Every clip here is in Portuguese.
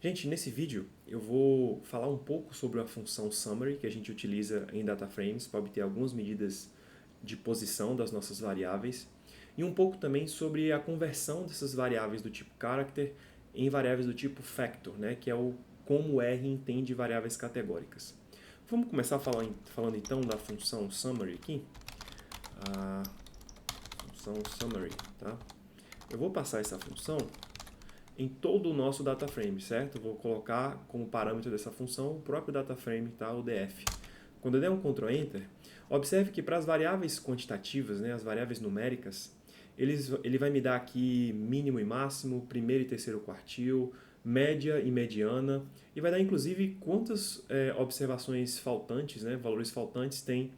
Gente, nesse vídeo eu vou falar um pouco sobre a função summary que a gente utiliza em data frames para obter algumas medidas de posição das nossas variáveis e um pouco também sobre a conversão dessas variáveis do tipo character em variáveis do tipo factor, né, que é como o R entende variáveis categóricas. Vamos começar falando então da função summary aqui. A função summary, tá? Eu vou passar essa função em todo o nosso data frame, certo? Vou colocar como parâmetro dessa função o próprio data frame, tá? O df. Quando eu der um Ctrl Enter, observe que para as variáveis quantitativas, né, as variáveis numéricas, ele vai me dar aqui mínimo e máximo, primeiro e terceiro quartil, média e mediana, e vai dar inclusive quantas observações faltantes, né, valores faltantes tem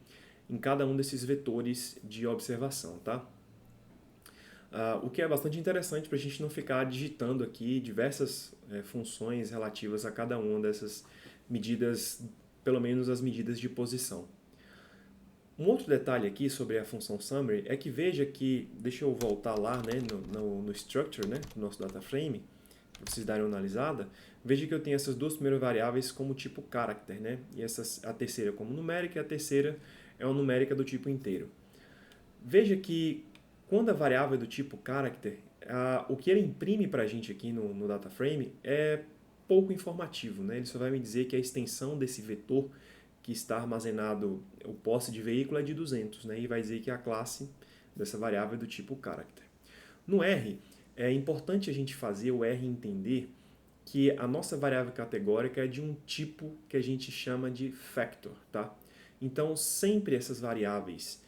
em cada um desses vetores de observação, tá? O que é bastante interessante para a gente não ficar digitando aqui diversas funções relativas a cada uma dessas medidas, pelo menos as medidas de posição. Um outro detalhe aqui sobre a função summary é que veja que, deixa eu voltar lá, né, no structure, né, do nosso data frame, para vocês darem uma analisada, veja que eu tenho essas duas primeiras variáveis como tipo character, né, e a terceira como numérica e a terceira é uma numérica do tipo inteiro. Veja que quando a variável é do tipo character, o que ele imprime para a gente aqui no data frame é pouco informativo, né? Ele só vai me dizer que a extensão desse vetor que está armazenado, o posse de veículo é de 200, né? E vai dizer que a classe dessa variável é do tipo character. No R, é importante a gente fazer o R entender que a nossa variável categórica é de um tipo que a gente chama de factor, tá? Então, sempre essas variáveis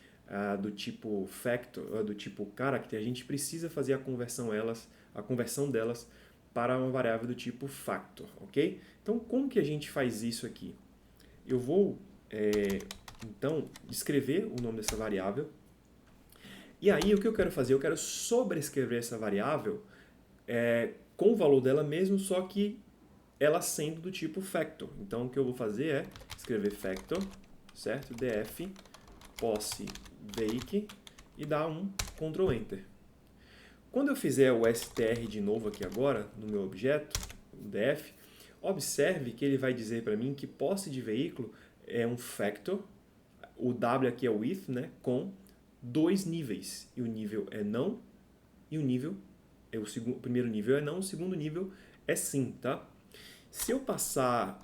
do tipo factor, do tipo character, a gente precisa fazer a conversão delas para uma variável do tipo factor, ok? Então, como que a gente faz isso aqui? Eu vou, então, escrever o nome dessa variável. E aí, o que eu quero fazer? Eu quero sobrescrever essa variável com o valor dela mesmo, só que ela sendo do tipo factor. Então, o que eu vou fazer é escrever factor, certo? df posse vake e dar um Ctrl Enter. Quando eu fizer o str de novo aqui agora, no meu objeto, o df, observe que ele vai dizer para mim que posse de veículo é um factor, o w aqui é o with, né, com dois níveis. E o nível é não, e o nível, o primeiro nível é não, o segundo nível é sim, tá? Se eu passar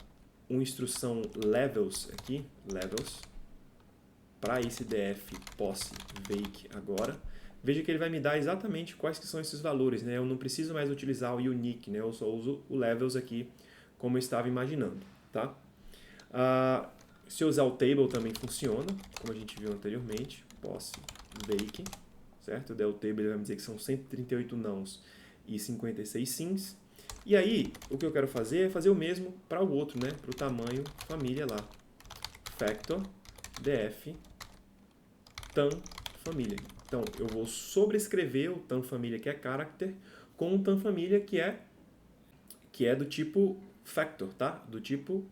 uma instrução levels aqui, levels, para esse df posse vake agora, veja que ele vai me dar exatamente quais que são esses valores, né? Eu não preciso mais utilizar o unique, né? Eu só uso o levels aqui como eu estava imaginando, tá? Se eu usar o table também funciona, como a gente viu anteriormente, posse vake, certo? O table ele vai me dizer que são 138 nãos e 56 sims. E aí, o que eu quero fazer é fazer o mesmo para o outro, né? Para o tamanho família lá. Factor df tam família. Então, eu vou sobrescrever o tam família, que é character, com o tam família, que é do tipo factor, tá? Do tipo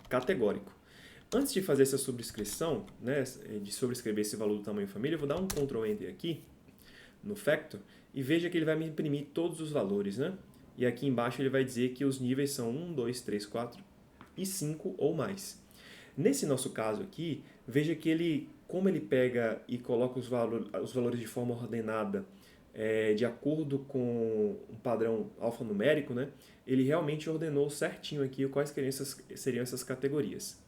categórico. Antes de fazer essa sobrescrição, né, de sobrescrever esse valor do tamanho família, eu vou dar um Ctrl Enter aqui no factor e veja que ele vai me imprimir todos os valores, né? E aqui embaixo ele vai dizer que os níveis são 1, 2, 3, 4 e 5 ou mais. Nesse nosso caso aqui, veja que como ele pega e coloca os valores de forma ordenada de acordo com um padrão alfanumérico, né, ele realmente ordenou certinho aqui quais seriam essas categorias.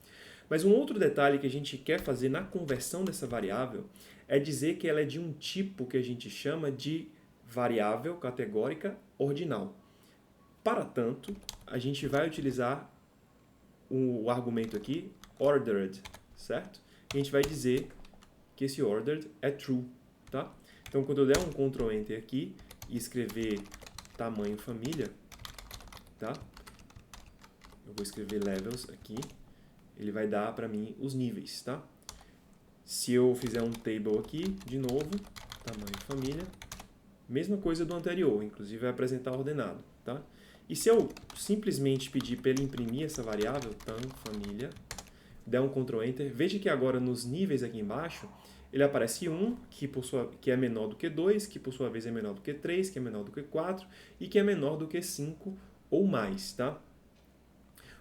Mas um outro detalhe que a gente quer fazer na conversão dessa variável é dizer que ela é de um tipo que a gente chama de variável categórica ordinal. Para tanto, a gente vai utilizar o argumento aqui, ordered, certo? E a gente vai dizer que esse ordered é true, tá? Então, quando eu der um Ctrl Enter aqui e escrever tamanho família, tá? Eu vou escrever levels aqui, ele vai dar para mim os níveis, tá? Se eu fizer um table aqui, de novo, tamanho família, mesma coisa do anterior, inclusive vai apresentar ordenado, tá? E se eu simplesmente pedir para ele imprimir essa variável, tam família, der um Ctrl Enter, veja que agora nos níveis aqui embaixo, ele aparece 1, que é menor do que 2, que por sua vez é menor do que 3, que é menor do que 4 e que é menor do que 5 ou mais, tá?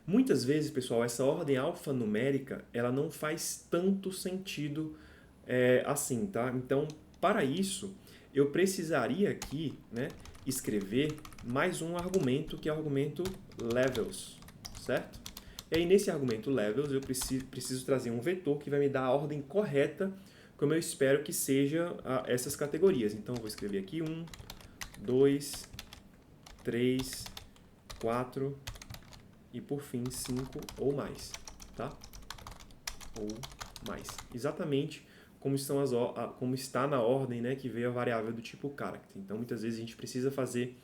Muitas vezes, pessoal, essa ordem alfanumérica, ela não faz tanto sentido assim, tá? Então, para isso, eu precisaria aqui, né, escrever mais um argumento, que é o argumento levels, certo? E aí, nesse argumento levels, eu preciso trazer um vetor que vai me dar a ordem correta, como eu espero que seja essas categorias. Então, eu vou escrever aqui 1, 2, 3, 4 e, por fim, 5 ou mais, tá? Ou mais. Exatamente como, como está na ordem, né, que veio a variável do tipo character. Então, muitas vezes a gente precisa fazer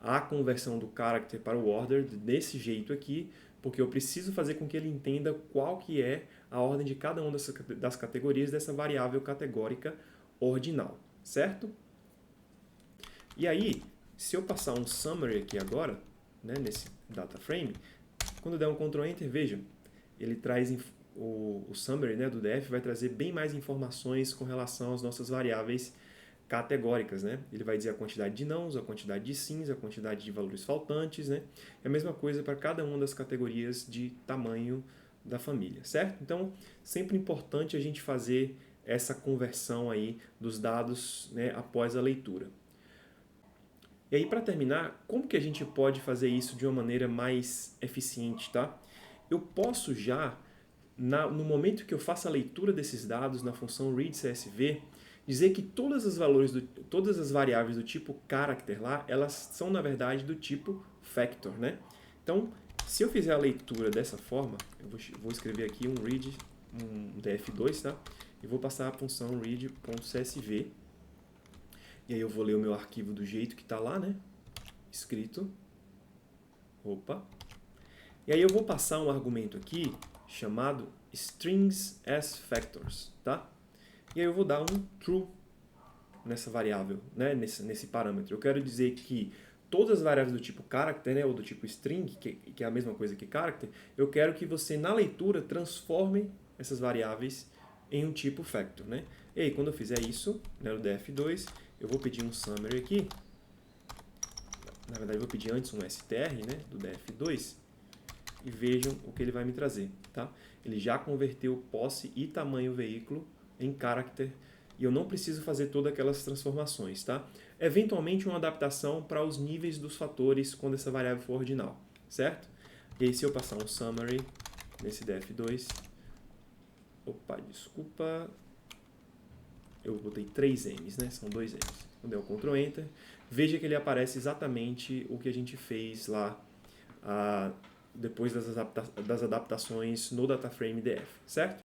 a conversão do character para o order desse jeito aqui, porque eu preciso fazer com que ele entenda qual que é a ordem de cada uma das categorias dessa variável categórica ordinal, certo? E aí, se eu passar um summary aqui agora, né, nesse data frame, quando eu der um Ctrl Enter, veja, ele traz o summary, né, do DF vai trazer bem mais informações com relação às nossas variáveis categóricas, né? Ele vai dizer a quantidade de nãos, a quantidade de sims, a quantidade de valores faltantes, né? É a mesma coisa para cada uma das categorias de tamanho da família, certo? Então, sempre importante a gente fazer essa conversão aí dos dados, né, após a leitura. E aí, para terminar, como que a gente pode fazer isso de uma maneira mais eficiente, tá? Eu posso já, no momento que eu faço a leitura desses dados na função readCSV, dizer que todas as variáveis do tipo character lá, elas são, na verdade, do tipo factor, né? Então, se eu fizer a leitura dessa forma, eu vou escrever aqui um df2, tá? E vou passar a função read.csv. E aí eu vou ler o meu arquivo do jeito que está lá, né? Escrito. Opa. E aí eu vou passar um argumento aqui chamado strings as factors, tá? E aí eu vou dar um true nessa variável, né? nesse parâmetro. Eu quero dizer que todas as variáveis do tipo character, né? Ou do tipo string, que é a mesma coisa que character, eu quero que você, na leitura, transforme essas variáveis em um tipo factor, né? E aí, quando eu fizer isso, né, no df2, eu vou pedir um summary aqui. Na verdade, eu vou pedir antes um str, né, do df2, e vejam o que ele vai me trazer, tá? Ele já converteu posse e tamanho veículo em character, e eu não preciso fazer todas aquelas transformações, tá? Eventualmente, uma adaptação para os níveis dos fatores quando essa variável for ordinal, certo? E aí, se eu passar um summary nesse df2, opa, desculpa, eu botei 3 M's, né? São 2 M's. Quando der o Ctrl Enter, veja que ele aparece exatamente o que a gente fez lá depois das adaptações no DataFrame DF, certo?